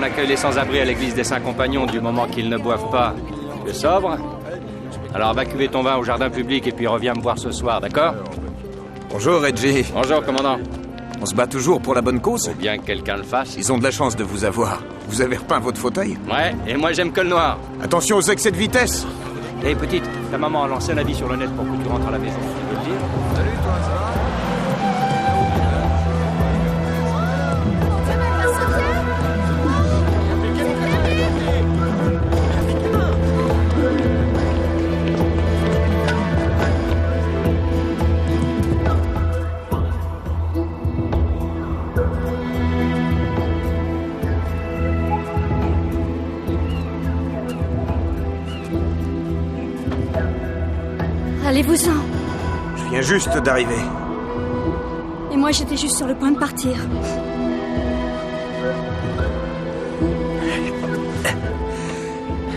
on accueille les sans-abri à l'église des Saints-Compagnons du moment qu'ils ne boivent pas que sobre. Alors va cuver ton vin au jardin public et puis reviens me voir ce soir, d'accord? Bonjour, Reggie. Bonjour, commandant. On se bat toujours pour la bonne cause? Faut bien que quelqu'un le fasse. Ils ont de la chance de vous avoir. Vous avez repeint votre fauteuil? Ouais, et moi j'aime que le noir. Attention aux excès de vitesse! Hé, petite, ta maman a lancé un avis sur le net pour que tu rentres à la maison. Tu veux le dire? Salut, toi, ça va? Allez-vous-en. Je viens juste d'arriver. Et moi, j'étais juste sur le point de partir.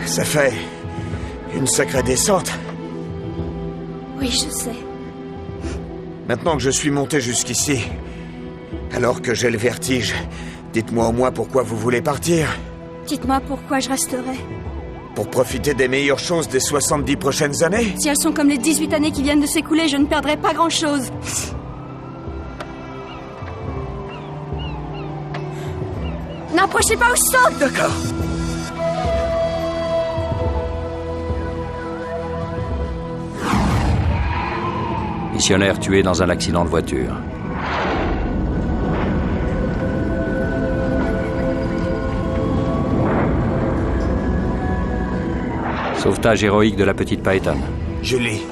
Ça fait une sacrée descente. Oui, je sais. Maintenant que je suis monté jusqu'ici, alors que j'ai le vertige, dites-moi au moins pourquoi vous voulez partir. Dites-moi pourquoi je resterai. Pour profiter des meilleures choses des 70 prochaines années? Si elles sont comme les 18 années qui viennent de s'écouler, je ne perdrai pas grand-chose. N'approchez pas ou je saute! D'accord. Missionnaire tué dans un accident de voiture. Sauvetage héroïque de la petite Payton. Julie.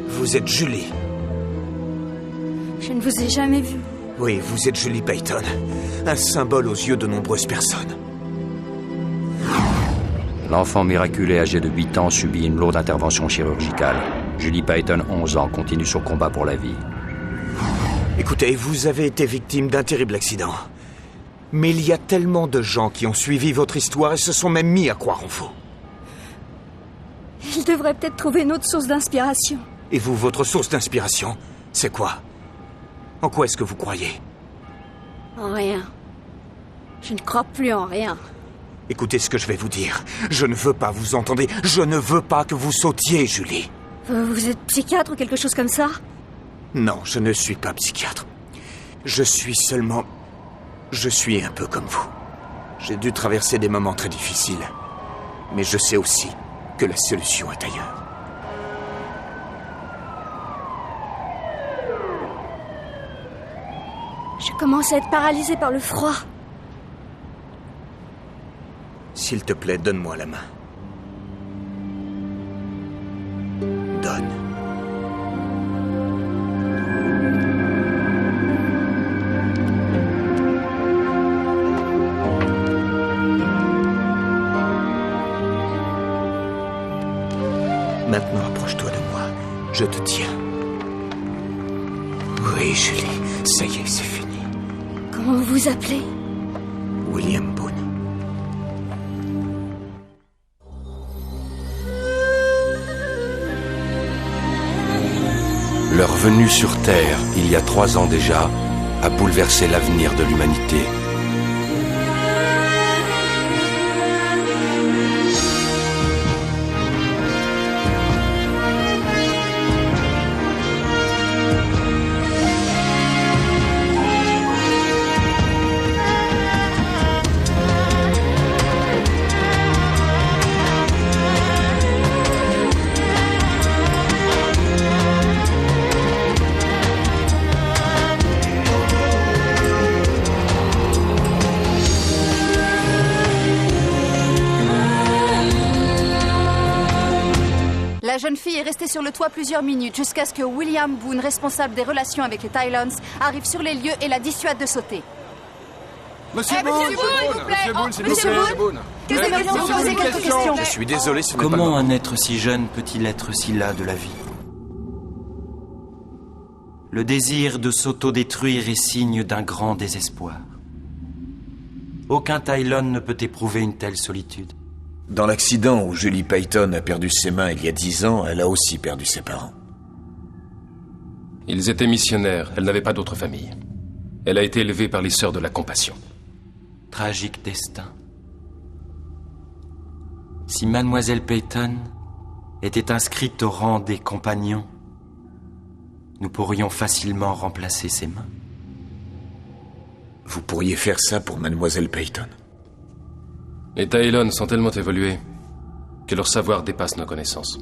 Vous êtes Julie. Je ne vous ai jamais vu. Oui, vous êtes Julie Payton. Un symbole aux yeux de nombreuses personnes. L'enfant miraculé âgé de 8 ans subit une lourde intervention chirurgicale. Julie Payton, 11 ans, continue son combat pour la vie. Écoutez, vous avez été victime d'un terrible accident. Mais il y a tellement de gens qui ont suivi votre histoire et se sont même mis à croire en vous. Il devrait peut-être trouver une autre source d'inspiration. Et vous, votre source d'inspiration, c'est quoi? En quoi est-ce que vous croyez? En rien. Je ne crois plus en rien. Écoutez ce que je vais vous dire. Je ne veux pas, vous entendez? Je ne veux pas que vous sautiez, Julie. Vous êtes psychiatre ou quelque chose comme ça? Non, je ne suis pas psychiatre. Je suis seulement... Je suis un peu comme vous. J'ai dû traverser des moments très difficiles. Mais je sais aussi que la solution est ailleurs. Je commence à être paralysée par le froid. S'il te plaît, donne-moi la main. Donne. Maintenant, approche-toi de moi. Je te tiens. Oui, Julie, ça y est, c'est fini. Comment vous vous appelez? William Boone. Leur venue sur Terre, il y a 3 ans déjà, a bouleversé l'avenir de l'humanité. La jeune fille est restée sur le toit plusieurs minutes jusqu'à ce que William Boone, responsable des relations avec les Tylons, arrive sur les lieux et la dissuade de sauter. Monsieur Boone, Monsieur Boone, s'il vous plaît. Monsieur Boone, s'il vous Monsieur plaît. Boone, nous aimerions vous poser quelques questions. Je suis désolé, ce n'est pas Comment le moment. un être si jeune peut-il être si las de la vie? Le désir de s'autodétruire est signe d'un grand désespoir. Aucun Tylon ne peut éprouver une telle solitude. Dans l'accident où Julie Payton a perdu ses mains il y a 10 ans, elle a aussi perdu ses parents. Ils étaient missionnaires, elle n'avait pas d'autre famille. Elle a été élevée par les Sœurs de la Compassion. Tragique destin. Si Mademoiselle Peyton était inscrite au rang des compagnons, nous pourrions facilement remplacer ses mains. Vous pourriez faire ça pour Mademoiselle Peyton. Les Tylons sont tellement évolués que leur savoir dépasse nos connaissances.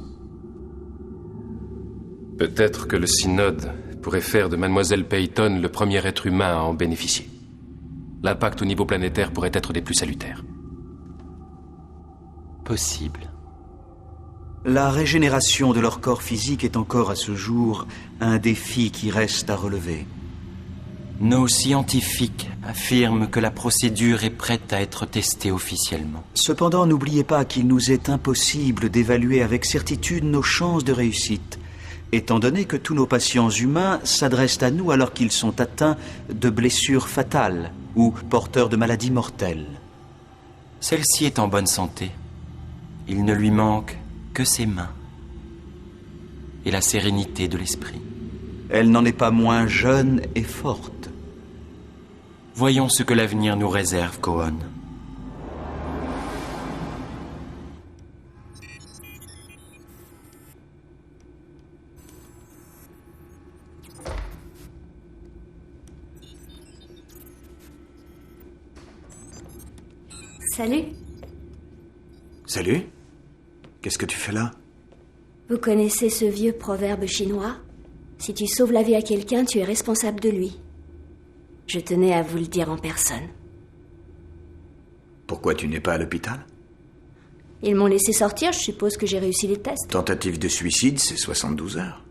Peut-être que le synode pourrait faire de Mademoiselle Peyton le premier être humain à en bénéficier. L'impact au niveau planétaire pourrait être des plus salutaires. Possible. La régénération de leur corps physique est encore à ce jour un défi qui reste à relever. Nos scientifiques affirment que la procédure est prête à être testée officiellement. Cependant, n'oubliez pas qu'il nous est impossible d'évaluer avec certitude nos chances de réussite, étant donné que tous nos patients humains s'adressent à nous alors qu'ils sont atteints de blessures fatales ou porteurs de maladies mortelles. Celle-ci est en bonne santé. Il ne lui manque que ses mains et la sérénité de l'esprit. Elle n'en est pas moins jeune et forte. Voyons ce que l'avenir nous réserve, Cohen. Salut. Salut. Qu'est-ce que tu fais là? Vous connaissez ce vieux proverbe chinois? Si tu sauves la vie à quelqu'un, tu es responsable de lui. Je tenais à vous le dire en personne. Pourquoi tu n'es pas à l'hôpital? Ils m'ont laissé sortir, je suppose que j'ai réussi les tests. Tentative de suicide, c'est 72 heures.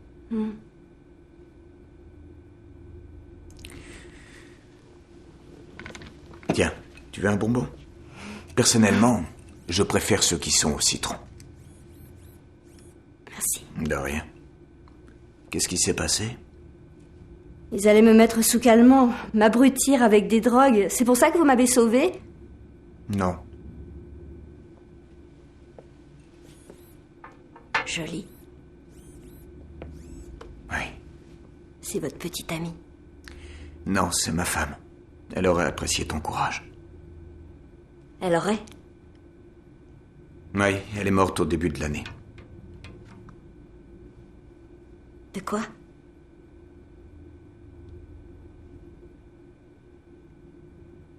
Tiens, tu veux un bonbon? Personnellement, je préfère ceux qui sont au citron. Merci. De rien. Qu'est-ce qui s'est passé? Ils allaient me mettre sous calmant, m'abrutir avec des drogues. C'est pour ça que vous m'avez sauvé? Non. Joli. Oui. C'est votre petite amie. Non, c'est ma femme. Elle aurait apprécié ton courage. Elle aurait? Oui, elle est morte au début de l'année. De quoi?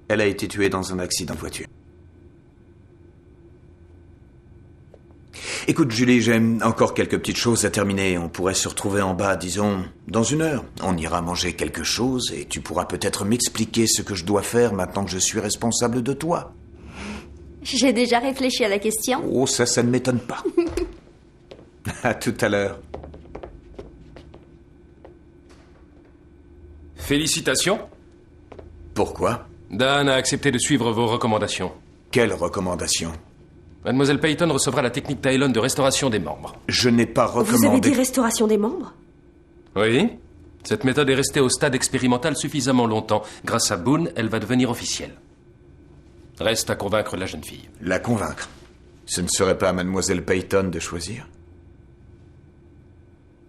Elle a été tuée dans un accident de voiture. Écoute, Julie, j'ai encore quelques petites choses à terminer. On pourrait se retrouver en bas, disons, dans 1 heure. On ira manger quelque chose et tu pourras peut-être m'expliquer ce que je dois faire maintenant que je suis responsable de toi. J'ai déjà réfléchi à la question. Oh, ça ne m'étonne pas. À tout à l'heure. Félicitations. Pourquoi? Dan a accepté de suivre vos recommandations. Quelles recommandations? Mademoiselle Peyton recevra la technique Tylon de restauration des membres. Je n'ai pas recommandé... Vous avez dit restauration des membres? Oui. Cette méthode est restée au stade expérimental suffisamment longtemps. Grâce à Boone, elle va devenir officielle. Reste à convaincre la jeune fille. La convaincre? Ce ne serait pas à Mademoiselle Peyton de choisir?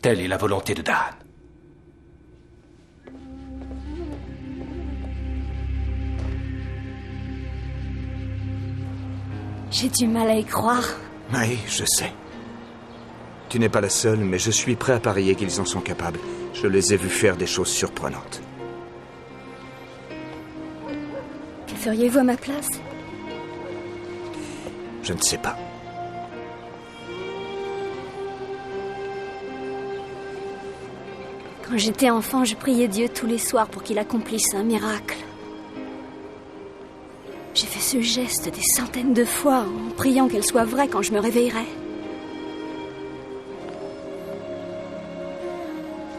Telle est la volonté de Dan. J'ai du mal à y croire. Oui, je sais. Tu n'es pas la seule, mais je suis prêt à parier qu'ils en sont capables. Je les ai vus faire des choses surprenantes. Que feriez-vous à ma place? Je ne sais pas. Quand j'étais enfant, je priais Dieu tous les soirs pour qu'il accomplisse un miracle. J'ai fait ce geste des centaines de fois en priant qu'elle soit vraie quand je me réveillerais.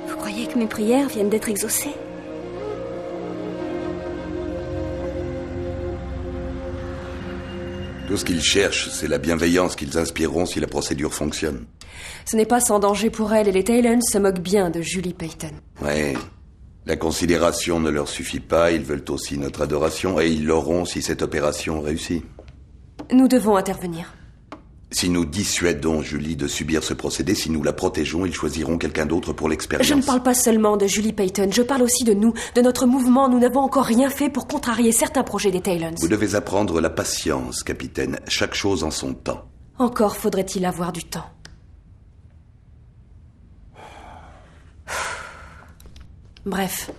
Vous croyez que mes prières viennent d'être exaucées? Tout ce qu'ils cherchent, c'est la bienveillance qu'ils inspireront si la procédure fonctionne. Ce n'est pas sans danger pour elle et les Tylons se moquent bien de Julie Peyton. Ouais. La considération ne leur suffit pas, ils veulent aussi notre adoration, et ils l'auront si cette opération réussit. Nous devons intervenir. Si nous dissuadons Julie de subir ce procédé, si nous la protégeons, ils choisiront quelqu'un d'autre pour l'expérience. Je ne parle pas seulement de Julie Payton, je parle aussi de nous, de notre mouvement. Nous n'avons encore rien fait pour contrarier certains projets des Talons. Vous devez apprendre la patience, capitaine. Chaque chose en son temps. Encore faudrait-il avoir du temps. Bref.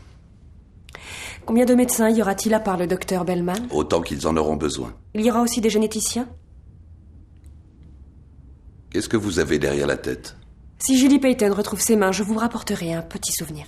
Combien de médecins y aura-t-il à part le docteur Bellman? Autant qu'ils en auront besoin. Il y aura aussi des généticiens? Qu'est-ce que vous avez derrière la tête? Si Julie Payton retrouve ses mains, je vous rapporterai un petit souvenir.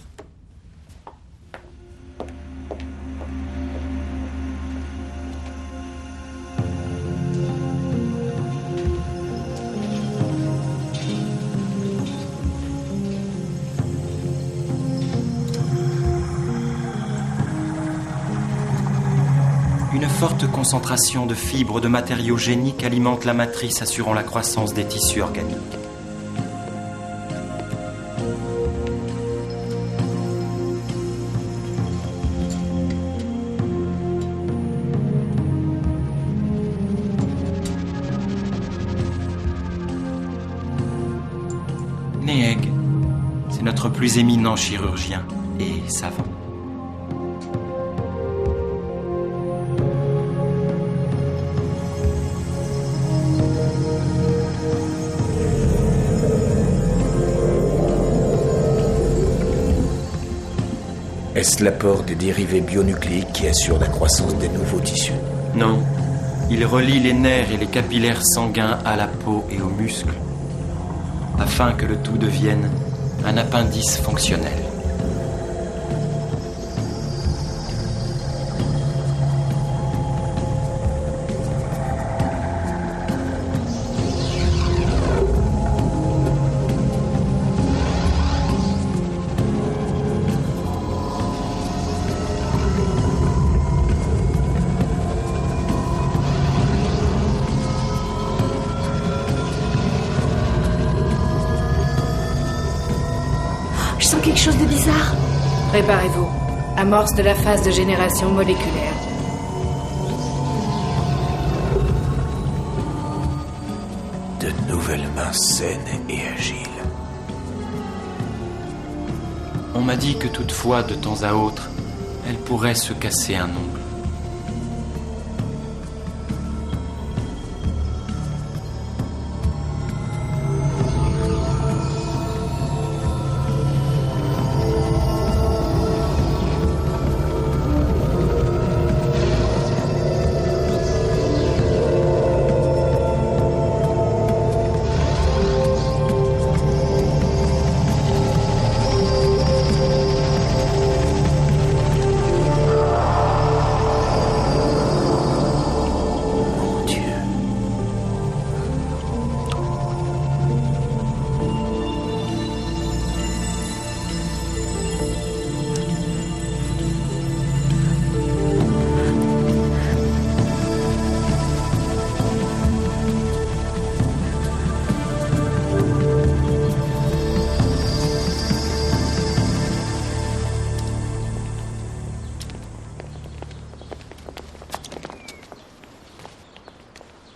Une forte concentration de fibres de matériaux géniques alimente la matrice assurant la croissance des tissus organiques. Neeg, c'est notre plus éminent chirurgien et savant. Est-ce l'apport des dérivés bionucléiques qui assure la croissance des nouveaux tissus? Non. Il relie les nerfs et les capillaires sanguins à la peau et aux muscles, afin que le tout devienne un appendice fonctionnel. Je sens quelque chose de bizarre. Préparez-vous. Amorce de la phase de génération moléculaire. De nouvelles mains saines et agiles. On m'a dit que toutefois, de temps à autre, elle pourrait se casser un ongle.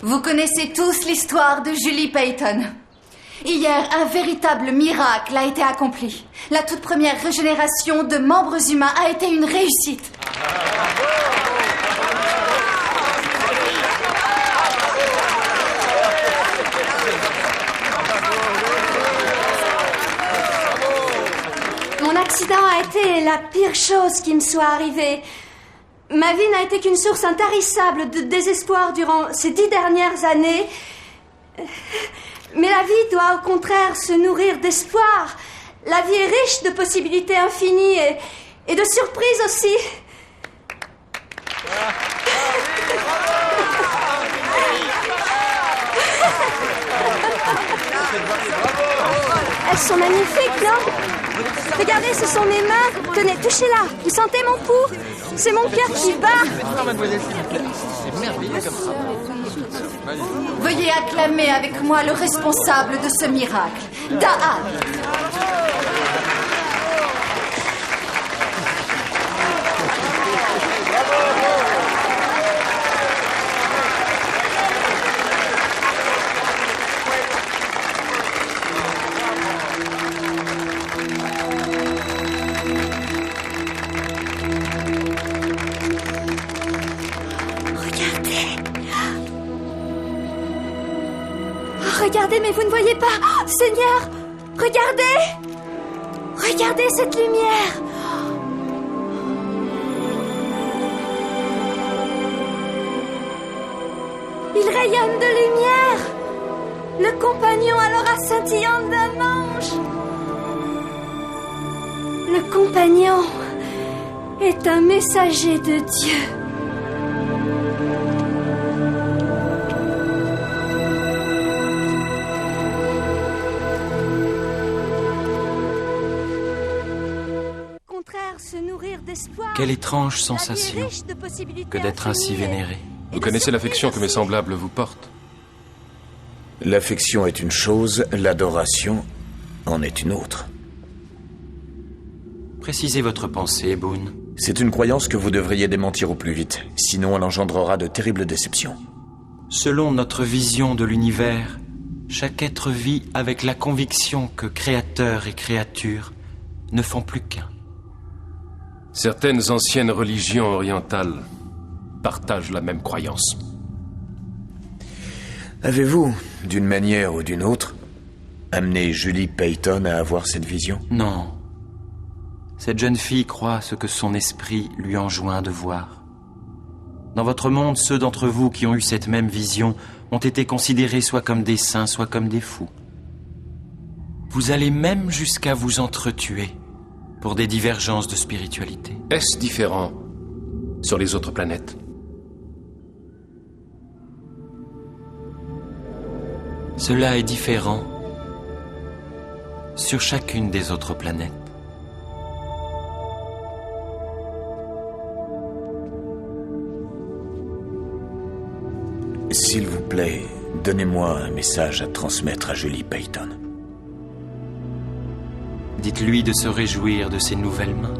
Vous connaissez tous l'histoire de Julie Payton. Hier, un véritable miracle a été accompli. La toute première régénération de membres humains a été une réussite. Mon accident a été la pire chose qui me soit arrivée. Ma vie n'a été qu'une source intarissable de désespoir durant ces 10 dernières années. Mais la vie doit au contraire se nourrir d'espoir. La vie est riche de possibilités infinies et de surprises aussi. Elles sont magnifiques, non? Regardez, ce sont mes mains. Tenez, touchez-la. Vous sentez mon pouls? C'est mon cœur qui bat. C'est merveilleux comme ça. Veuillez acclamer avec moi le responsable de ce miracle, Da'al. Regardez, mais vous ne voyez pas. Oh, Seigneur, regardez. Regardez cette lumière. Il rayonne de lumière. Le compagnon à l'aura scintillante d'un ange. Le compagnon est un messager de Dieu. Se nourrir d'espoir. Quelle étrange sensation que d'être ainsi vénéré. Vous connaissez l'affection que mes semblables vous portent? L'affection est une chose, l'adoration en est une autre. Précisez votre pensée, Boone. C'est une croyance que vous devriez démentir au plus vite, sinon elle engendrera de terribles déceptions. Selon notre vision de l'univers, chaque être vit avec la conviction que créateur et créature ne font plus qu'un. Certaines anciennes religions orientales partagent la même croyance. Avez-vous, d'une manière ou d'une autre, amené Julie Payton à avoir cette vision? Non. Cette jeune fille croit ce que son esprit lui enjoint de voir. Dans votre monde, ceux d'entre vous qui ont eu cette même vision ont été considérés soit comme des saints, soit comme des fous. Vous allez même jusqu'à vous entretuer pour des divergences de spiritualité. Est-ce différent sur les autres planètes? Cela est différent sur chacune des autres planètes. S'il vous plaît, donnez-moi un message à transmettre à Julie Payton. Dites-lui de se réjouir de ses nouvelles mains.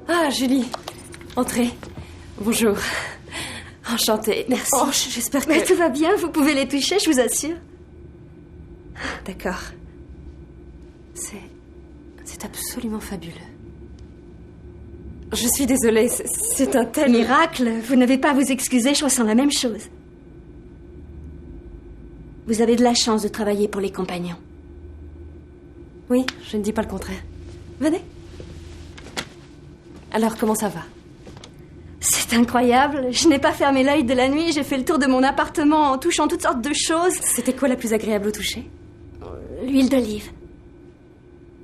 Ah, Julie, entrez. Bonjour. Enchantée. Merci. Oh, j'espère que... Mais tout va bien, vous pouvez les toucher, je vous assure. D'accord. C'est absolument fabuleux. Je suis désolée, c'est un tel... Miracle, vous n'avez pas à vous excuser, je ressens la même chose. Vous avez de la chance de travailler pour les compagnons. Oui, je ne dis pas le contraire. Venez. Alors, comment ça va? C'est incroyable. Je n'ai pas fermé l'œil de la nuit. J'ai fait le tour de mon appartement en touchant toutes sortes de choses. C'était quoi la plus agréable au toucher? L'huile d'olive.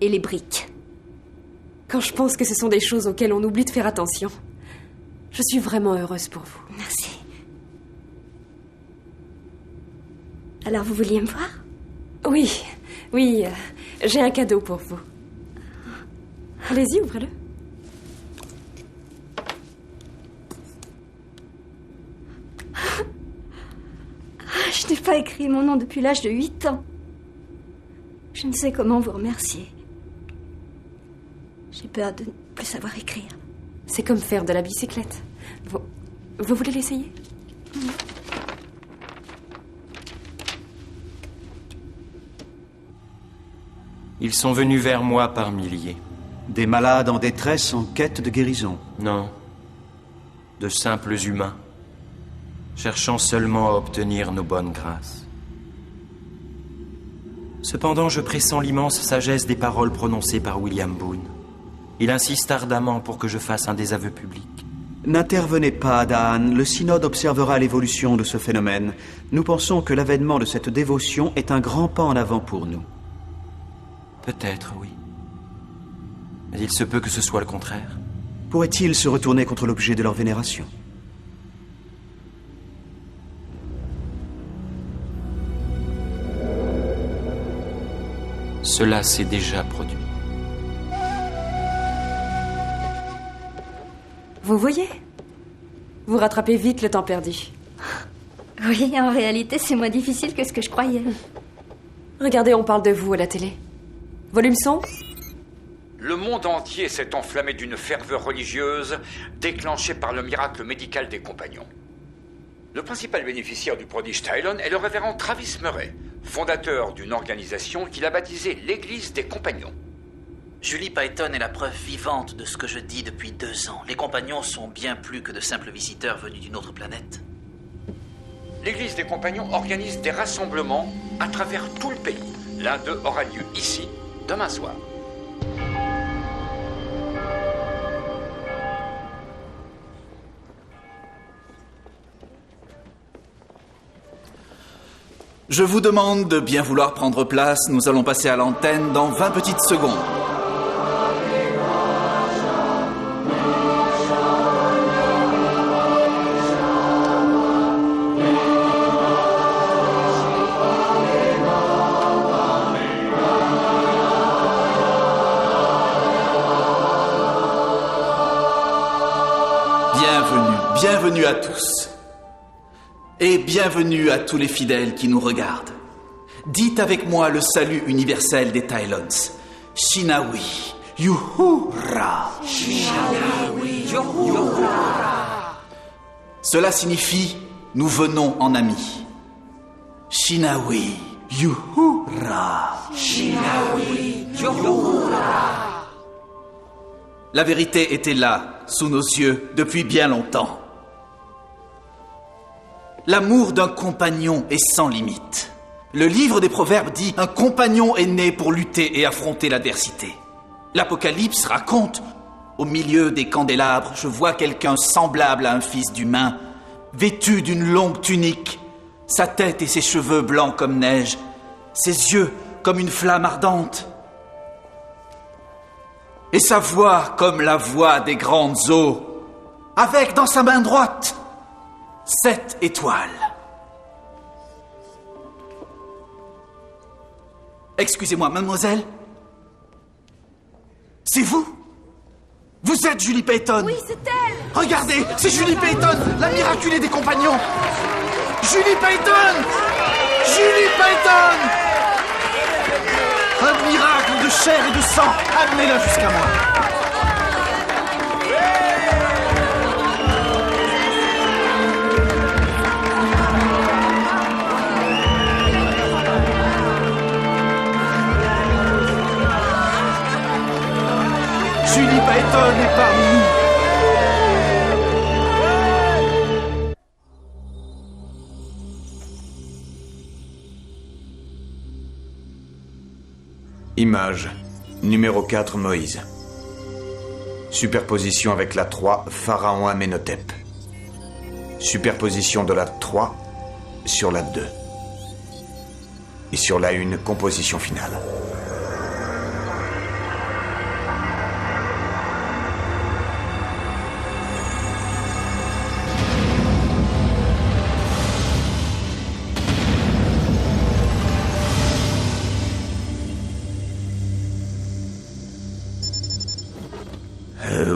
Et les briques. Quand je pense que ce sont des choses auxquelles on oublie de faire attention. Je suis vraiment heureuse pour vous. Merci. Alors, vous vouliez me voir? Oui, j'ai un cadeau pour vous. Allez-y, ouvrez-le. Je n'ai pas écrit mon nom depuis l'âge de 8 ans. Je ne sais comment vous remercier. J'ai peur de ne plus savoir écrire. C'est comme faire de la bicyclette. Vous voulez l'essayer? Ils sont venus vers moi par milliers. Des malades en détresse en quête de guérison? Non. De simples humains, cherchant seulement à obtenir nos bonnes grâces. Cependant, je pressens l'immense sagesse des paroles prononcées par William Boone. Il insiste ardemment pour que je fasse un désaveu public. N'intervenez pas, Dan. Le synode observera l'évolution de ce phénomène. Nous pensons que l'avènement de cette dévotion est un grand pas en avant pour nous. Peut-être, oui. Mais il se peut que ce soit le contraire. Pourraient-ils se retourner contre l'objet de leur vénération? Cela s'est déjà produit. Vous voyez? Vous rattrapez vite le temps perdu. Oui, en réalité, c'est moins difficile que ce que je croyais. Regardez, on parle de vous à la télé. Volume son? Le monde entier s'est enflammé d'une ferveur religieuse déclenchée par le miracle médical des compagnons. Le principal bénéficiaire du prodige Tylon est le révérend Travis Murray, fondateur d'une organisation qu'il a baptisée l'Église des Compagnons. Julie Peyton est la preuve vivante de ce que je dis depuis 2 ans. Les compagnons sont bien plus que de simples visiteurs venus d'une autre planète. L'Église des Compagnons organise des rassemblements à travers tout le pays. L'un d'eux aura lieu ici, demain soir. Je vous demande de bien vouloir prendre place. Nous allons passer à l'antenne dans 20 petites secondes. Bienvenue à tous. Et bienvenue à tous les fidèles qui nous regardent. Dites avec moi le salut universel des Tylons. Shinawi, Yuhura. Shinawi, Yuhura. Cela signifie nous venons en amis. Shinawi, Yuhura. Shinawi, Yuhura. La vérité était là, sous nos yeux, depuis bien longtemps. L'amour d'un compagnon est sans limite. Le livre des Proverbes dit « Un compagnon est né pour lutter et affronter l'adversité ». L'Apocalypse raconte « Au milieu des candélabres, je vois quelqu'un semblable à un fils d'humain, vêtu d'une longue tunique, sa tête et ses cheveux blancs comme neige, ses yeux comme une flamme ardente, et sa voix comme la voix des grandes eaux, avec dans sa main droite 7 étoiles. » Excusez-moi, mademoiselle. C'est vous? Vous êtes Julie Peyton? Oui, c'est elle. Regardez, c'est Julie Peyton, la miraculée des compagnons. Julie Peyton! Julie Peyton! Un miracle de chair et de sang. Amenez-la jusqu'à moi. Julie Peyton est parmi nous. Image numéro 4, Moïse. Superposition avec la 3, Pharaon Amenhotep. Superposition de la 3 sur la 2. Et sur la 1, composition finale.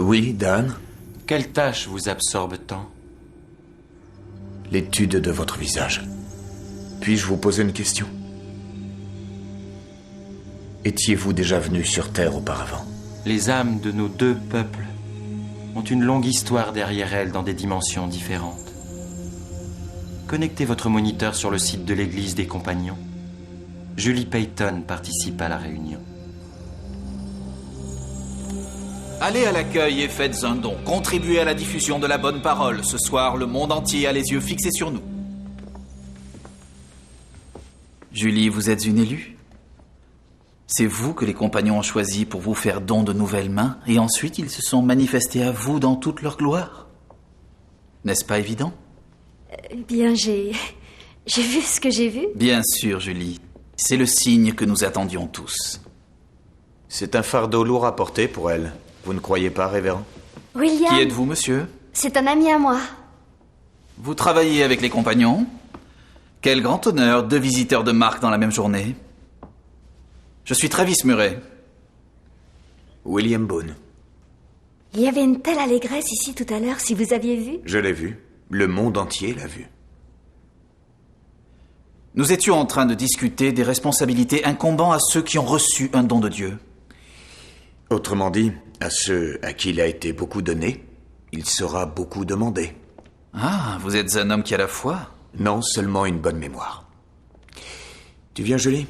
Oui, Dan? Quelle tâche vous absorbe tant? L'étude de votre visage. Puis-je vous poser une question? Étiez-vous déjà venu sur Terre auparavant? Les âmes de nos 2 peuples ont une longue histoire derrière elles dans des dimensions différentes. Connectez votre moniteur sur le site de l'Église des Compagnons. Julie Peyton participe à la réunion. Allez à l'accueil et faites un don. Contribuez à la diffusion de la bonne parole. Ce soir, le monde entier a les yeux fixés sur nous. Julie, vous êtes une élue. C'est vous que les compagnons ont choisi pour vous faire don de nouvelles mains, et ensuite ils se sont manifestés à vous dans toute leur gloire. N'est-ce pas évident? Bien, j'ai vu ce que j'ai vu. Bien sûr, Julie. C'est le signe que nous attendions tous. C'est un fardeau lourd à porter pour elle. Vous ne croyez pas, révérend? William. Qui êtes-vous, monsieur? C'est un ami à moi. Vous travaillez avec les compagnons? Quel grand honneur, 2 visiteurs de marque dans la même journée. Je suis Travis Murray. William Boone. Il y avait une telle allégresse ici tout à l'heure, si vous aviez vu. Je l'ai vu. Le monde entier l'a vu. Nous étions en train de discuter des responsabilités incombant à ceux qui ont reçu un don de Dieu. Autrement dit, à ceux à qui il a été beaucoup donné, il sera beaucoup demandé. Ah, vous êtes un homme qui a la foi? Non, seulement une bonne mémoire. Tu viens, Julie?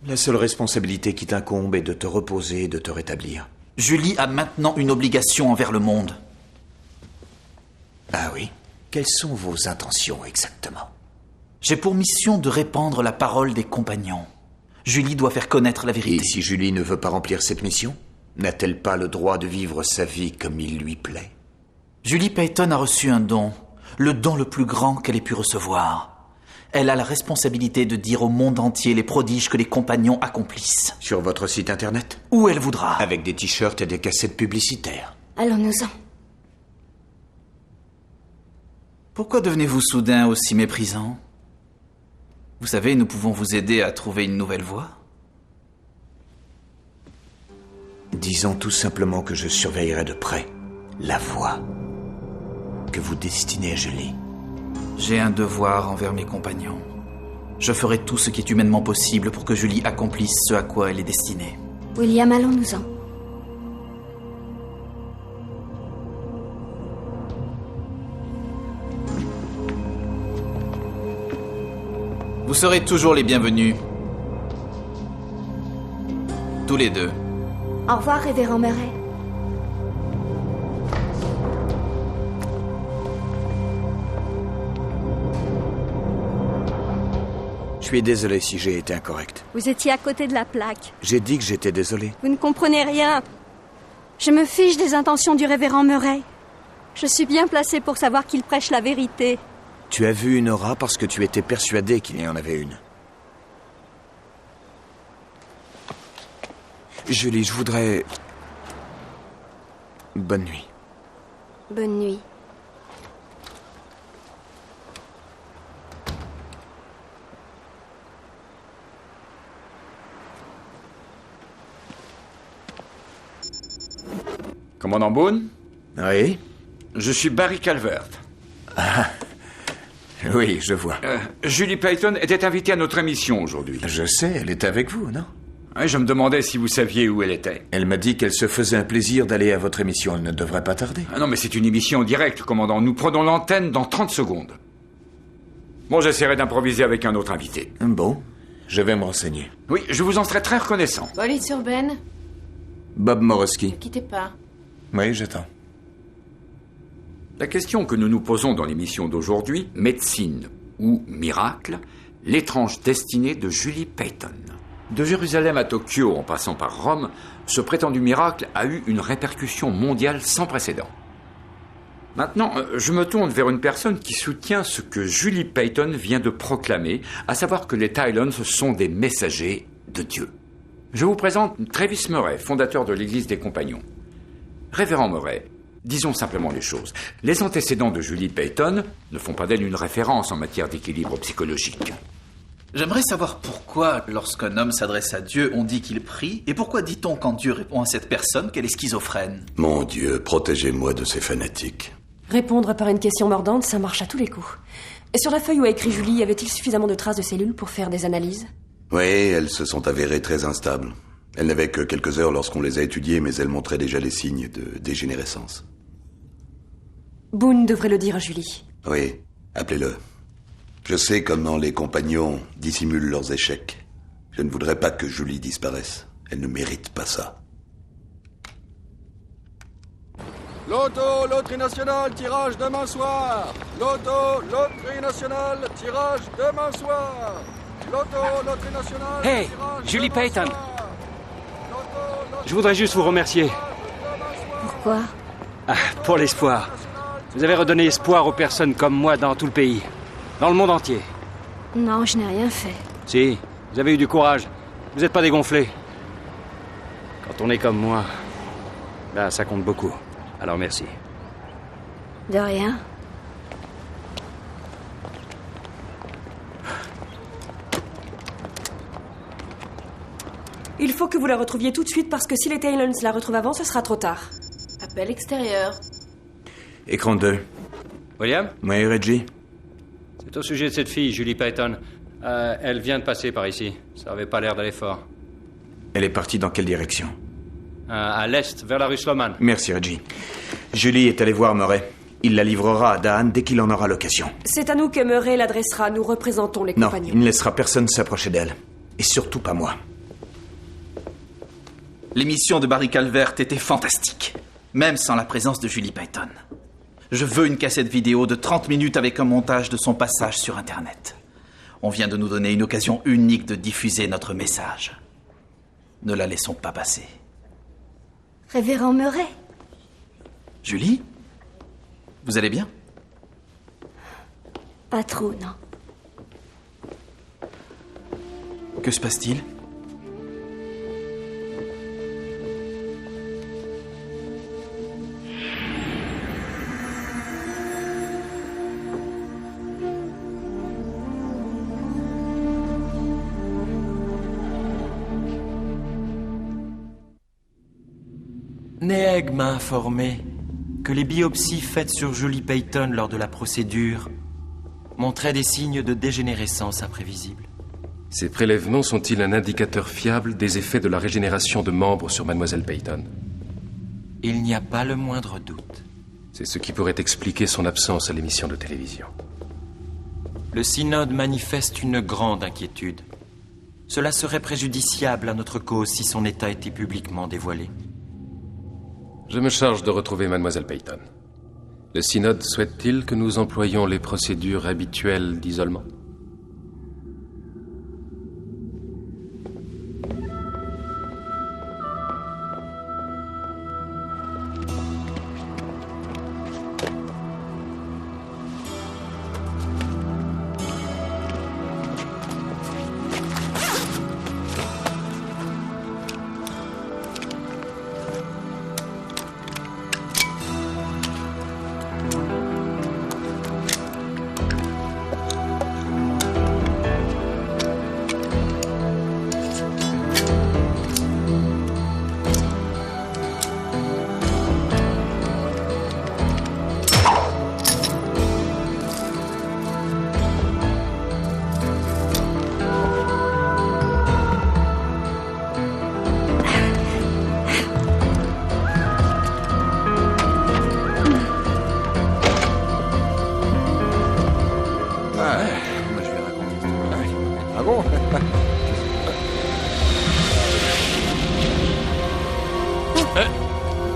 La seule responsabilité qui t'incombe est de te reposer et de te rétablir. Julie a maintenant une obligation envers le monde. Ah oui? Quelles sont vos intentions exactement? J'ai pour mission de répandre la parole des compagnons. Julie doit faire connaître la vérité. Et si Julie ne veut pas remplir cette mission, n'a-t-elle pas le droit de vivre sa vie comme il lui plaît? Julie Payton a reçu un don, le don le plus grand qu'elle ait pu recevoir. Elle a la responsabilité de dire au monde entier les prodiges que les compagnons accomplissent. Sur votre site internet? Où elle voudra. Avec des t-shirts et des cassettes publicitaires. Allons-nous-en. Pourquoi devenez-vous soudain aussi méprisant? Vous savez, nous pouvons vous aider à trouver une nouvelle voie. Disons tout simplement que je surveillerai de près la voie que vous destinez à Julie. J'ai un devoir envers mes compagnons. Je ferai tout ce qui est humainement possible pour que Julie accomplisse ce à quoi elle est destinée. William, allons-nous-en. Vous serez toujours les bienvenus. Tous les deux. Au revoir, révérend Murray. Je suis désolé si j'ai été incorrect. Vous étiez à côté de la plaque. J'ai dit que j'étais désolé. Vous ne comprenez rien. Je me fiche des intentions du révérend Murray. Je suis bien placée pour savoir qu'il prêche la vérité. Tu as vu une aura parce que tu étais persuadé qu'il y en avait une. Julie, je voudrais... Bonne nuit. Bonne nuit. Commandant Boone? Oui? Je suis Barry Calvert. Ah, oui, je vois. Julie Payton était invitée à notre émission aujourd'hui. Je sais, elle est avec vous, non? Oui, je me demandais si vous saviez où elle était. Elle m'a dit qu'elle se faisait un plaisir d'aller à votre émission. Elle ne devrait pas tarder. Ah non, mais c'est une émission directe, commandant. Nous prenons l'antenne dans 30 secondes. Bon, j'essaierai d'improviser avec un autre invité. Bon, je vais me renseigner. Oui, je vous en serai très reconnaissant. Police urbaine? Bob Morosky. Ne quittez pas. Oui, j'attends. La question que nous nous posons dans l'émission d'aujourd'hui, médecine ou miracle, l'étrange destinée de Julie Payton. De Jérusalem à Tokyo, en passant par Rome, ce prétendu miracle a eu une répercussion mondiale sans précédent. Maintenant, je me tourne vers une personne qui soutient ce que Julie Payton vient de proclamer, à savoir que les Tylons sont des messagers de Dieu. Je vous présente Travis Murray, fondateur de l'Église des Compagnons. Révérend Murray, disons simplement les choses. Les antécédents de Julie Payton ne font pas d'elle une référence en matière d'équilibre psychologique. J'aimerais savoir pourquoi, lorsqu'un homme s'adresse à Dieu, on dit qu'il prie, et pourquoi dit-on quand Dieu répond à cette personne qu'elle est schizophrène? Mon Dieu, protégez-moi de ces fanatiques. Répondre par une question mordante, ça marche à tous les coups. Et sur la feuille où a écrit Julie, y avait-il suffisamment de traces de cellules pour faire des analyses? Oui, elles se sont avérées très instables. Elles n'avaient que quelques heures lorsqu'on les a étudiées, mais elles montraient déjà les signes de dégénérescence. Boone devrait le dire à Julie. Oui, appelez-le. Je sais comment les compagnons dissimulent leurs échecs. Je ne voudrais pas que Julie disparaisse. Elle ne mérite pas ça. Loterie nationale, tirage demain soir. Loterie nationale, tirage demain soir. Loterie nationale. Hey, Julie Payton. Je voudrais juste vous remercier. Pourquoi? Pour l'espoir. Vous avez redonné espoir aux personnes comme moi dans tout le pays. Dans le monde entier. Non, je n'ai rien fait. Si, vous avez eu du courage. Vous n'êtes pas dégonflé. Quand on est comme moi, là, ça compte beaucoup. Alors merci. De rien. Il faut que vous la retrouviez tout de suite parce que si les Tylons la retrouvent avant, ce sera trop tard. Appel extérieur. Écran 2. William? Oui, Reggie. C'est au sujet de cette fille, Julie Payton. Elle vient de passer par ici. Ça avait pas l'air d'aller fort. Elle est partie dans quelle direction? À l'est, vers la rue Sloman. Merci, Reggie. Julie est allée voir Murray. Il la livrera à Dan dès qu'il en aura l'occasion. C'est à nous que Murray l'adressera. Nous représentons les compagnons. Non, il ne laissera personne s'approcher d'elle. Et surtout pas moi. L'émission de Barry Calvert était fantastique, même sans la présence de Julie Payton. Je veux une cassette vidéo de 30 minutes avec un montage de son passage sur Internet. On vient de nous donner une occasion unique de diffuser notre message. Ne la laissons pas passer. Révérend Murray. Julie? Vous allez bien? Pas trop, non. Que se passe-t-il? Neeg m'a informé que les biopsies faites sur Julie Payton lors de la procédure montraient des signes de dégénérescence imprévisibles. Ces prélèvements sont-ils un indicateur fiable des effets de la régénération de membres sur Mademoiselle Payton? Il n'y a pas le moindre doute. C'est ce qui pourrait expliquer son absence à l'émission de télévision. Le synode manifeste une grande inquiétude. Cela serait préjudiciable à notre cause si son état était publiquement dévoilé. Je me charge de retrouver Mademoiselle Payton. Le synode souhaite-t-il que nous employions les procédures habituelles d'isolement?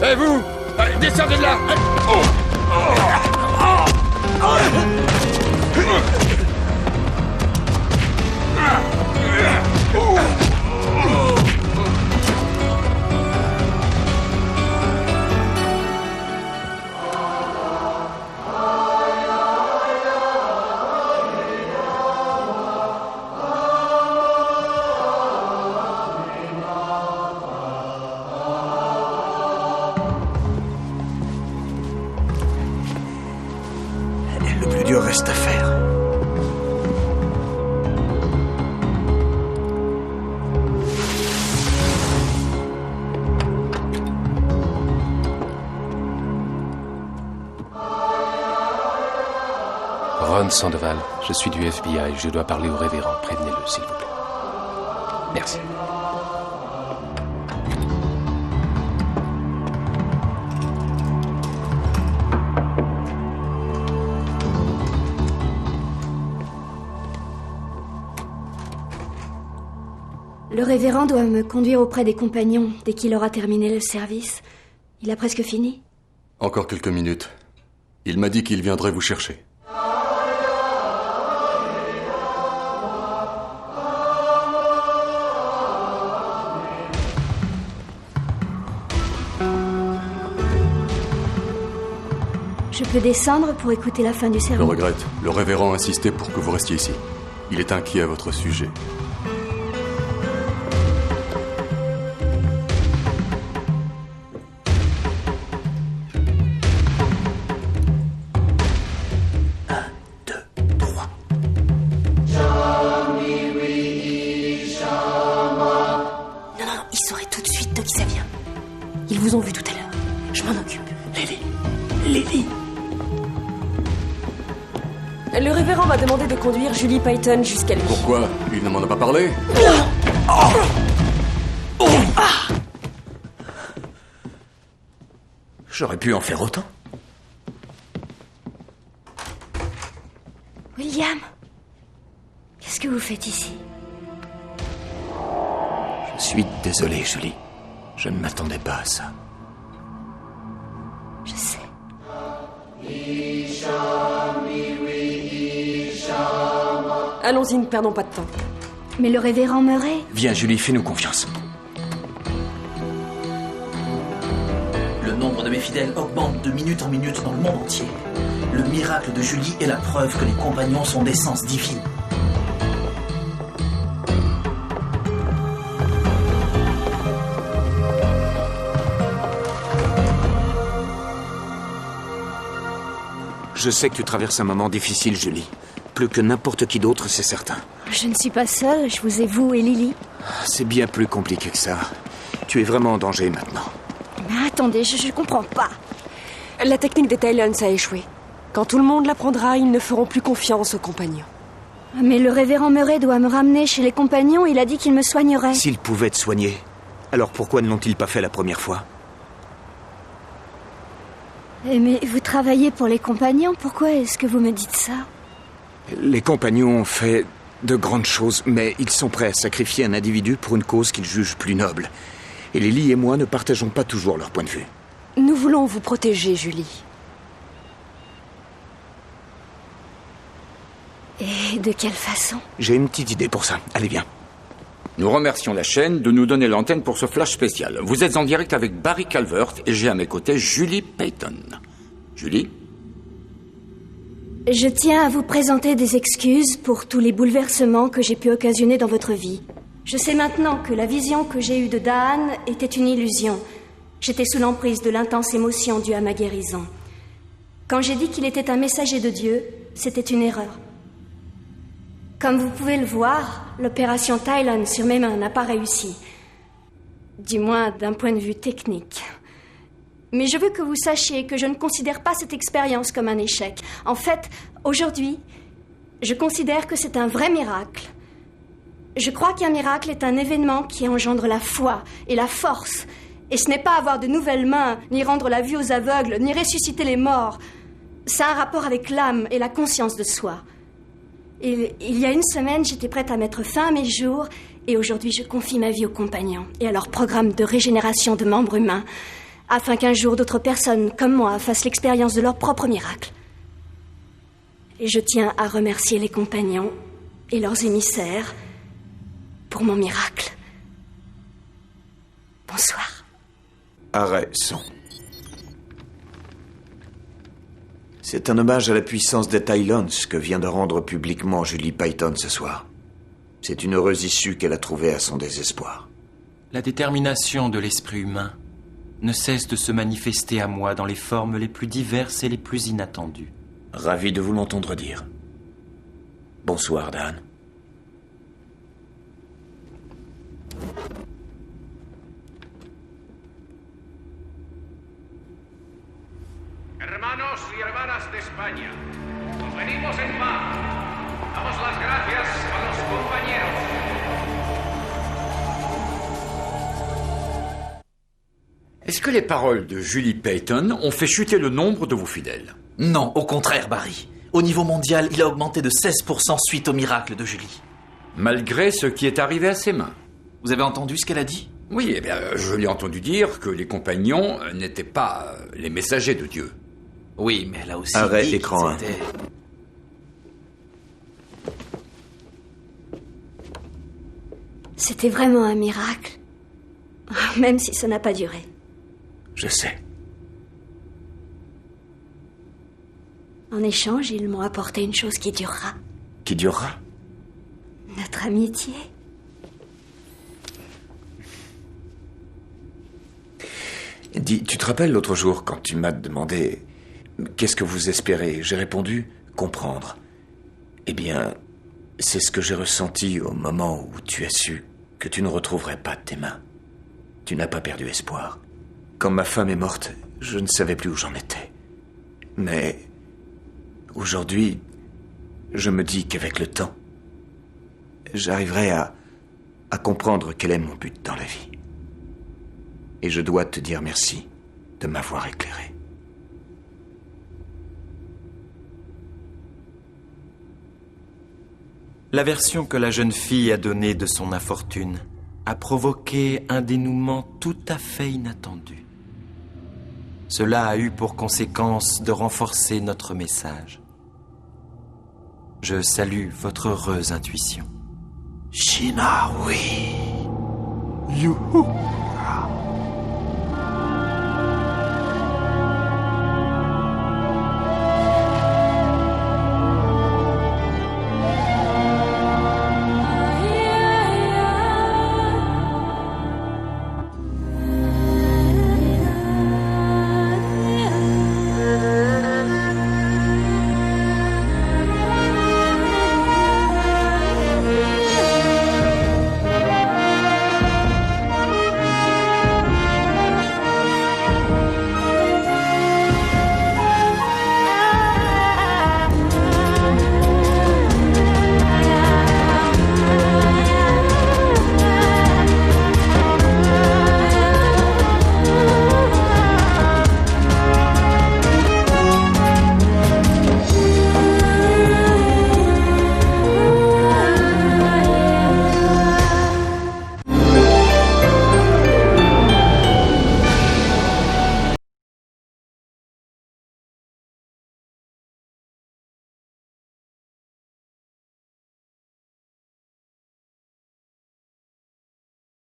Et vous, descendez de là. Le plus dur reste à faire. Ron Sandoval, je suis du FBI. Je dois parler au révérend. Prévenez-le, s'il vous plaît. Merci. Le révérend doit me conduire auprès des compagnons dès qu'il aura terminé le service. Il a presque fini. Encore quelques minutes. Il m'a dit qu'il viendrait vous chercher. Je peux descendre pour écouter la fin du Je sermon. regrette. Le révérend a insisté pour que vous restiez ici. Il est inquiet à votre sujet. Non, ils sauraient tout de suite de qui ça vient. Ils vous ont vu tout à l'heure. Je m'en occupe. Lily. Le révérend m'a demandé de conduire Julie Payton jusqu'à lui. Pourquoi? Il ne m'en a pas parlé? J'aurais pu en faire autant. William, que vous faites ici? Je suis désolé, Julie. Je ne m'attendais pas à ça. Je sais. Allons-y, ne perdons pas de temps. Mais le révérend Murray... Viens, Julie, fais-nous confiance. Le nombre de mes fidèles augmente de minute en minute dans le monde entier. Le miracle de Julie est la preuve que les compagnons sont d'essence divine. Je sais que tu traverses un moment difficile, Julie. Plus que n'importe qui d'autre, c'est certain. Je ne suis pas seule, je vous ai vous et Lily. C'est bien plus compliqué que ça. Tu es vraiment en danger maintenant. Mais attendez, je comprends pas. La technique des Talons a échoué. Quand tout le monde l'apprendra, ils ne feront plus confiance aux compagnons. Mais le révérend Murray doit me ramener chez les compagnons, il a dit qu'il me soignerait. S'ils pouvaient te soigner, alors pourquoi ne l'ont-ils pas fait la première fois? Mais vous travaillez pour les compagnons, pourquoi est-ce que vous me dites ça? Les compagnons ont fait de grandes choses, mais ils sont prêts à sacrifier un individu pour une cause qu'ils jugent plus noble. Et Lily et moi ne partageons pas toujours leur point de vue. Nous voulons vous protéger, Julie. Et de quelle façon? J'ai une petite idée pour ça. Allez, viens. Nous remercions la chaîne de nous donner l'antenne pour ce flash spécial. Vous êtes en direct avec Barry Calvert et j'ai à mes côtés Julie Payton. Julie? Je tiens à vous présenter des excuses pour tous les bouleversements que j'ai pu occasionner dans votre vie. Je sais maintenant que la vision que j'ai eue de Dan était une illusion. J'étais sous l'emprise de l'intense émotion due à ma guérison. Quand j'ai dit qu'il était un messager de Dieu, c'était une erreur. Comme vous pouvez le voir, l'opération Talon sur mes mains n'a pas réussi. Du moins d'un point de vue technique. Mais je veux que vous sachiez que je ne considère pas cette expérience comme un échec. En fait, aujourd'hui, je considère que c'est un vrai miracle. Je crois qu'un miracle est un événement qui engendre la foi et la force. Et ce n'est pas avoir de nouvelles mains, ni rendre la vue aux aveugles, ni ressusciter les morts. Ça a un rapport avec l'âme et la conscience de soi. Et il y a une semaine, j'étais prête à mettre fin à mes jours, et aujourd'hui, je confie ma vie aux compagnons et à leur programme de régénération de membres humains, afin qu'un jour d'autres personnes comme moi fassent l'expérience de leur propre miracle. Et je tiens à remercier les compagnons et leurs émissaires pour mon miracle. Bonsoir. Arrête, son. C'est un hommage à la puissance des Talons que vient de rendre publiquement Julie Payton ce soir. C'est une heureuse issue qu'elle a trouvée à son désespoir. La détermination de l'esprit humain ne cesse de se manifester à moi dans les formes les plus diverses et les plus inattendues. Ravi de vous l'entendre dire. Bonsoir, Dan. Hermanos y hermanas de España, nos venimos en paz. Damos las gracias a los compañeros. Est-ce que les paroles de Julie Payton ont fait chuter le nombre de vos fidèles? Non, au contraire, Barry. Au niveau mondial, il a augmenté de 16% suite au miracle de Julie. Malgré ce qui est arrivé à ses mains. Vous avez entendu ce qu'elle a dit? Oui, eh bien, je l'ai entendu dire que les compagnons n'étaient pas les messagers de Dieu. Oui, mais elle a aussi Arrête dit l'écran. qu'ils étaient... C'était vraiment un miracle. Même si ça n'a pas duré. Je sais. En échange, ils m'ont apporté une chose qui durera. Qui durera? Notre amitié. Dis, tu te rappelles l'autre jour quand tu m'as demandé qu'est-ce que vous espérez? J'ai répondu comprendre. Eh bien, c'est ce que j'ai ressenti au moment où tu as su que tu ne retrouverais pas tes mains. Tu n'as pas perdu espoir. Quand ma femme est morte, je ne savais plus où j'en étais. Mais aujourd'hui, je me dis qu'avec le temps, j'arriverai à comprendre quel est mon but dans la vie. Et je dois te dire merci de m'avoir éclairé. La version que la jeune fille a donnée de son infortune a provoqué un dénouement tout à fait inattendu. Cela a eu pour conséquence de renforcer notre message. Je salue votre heureuse intuition. China, oui. Youhou!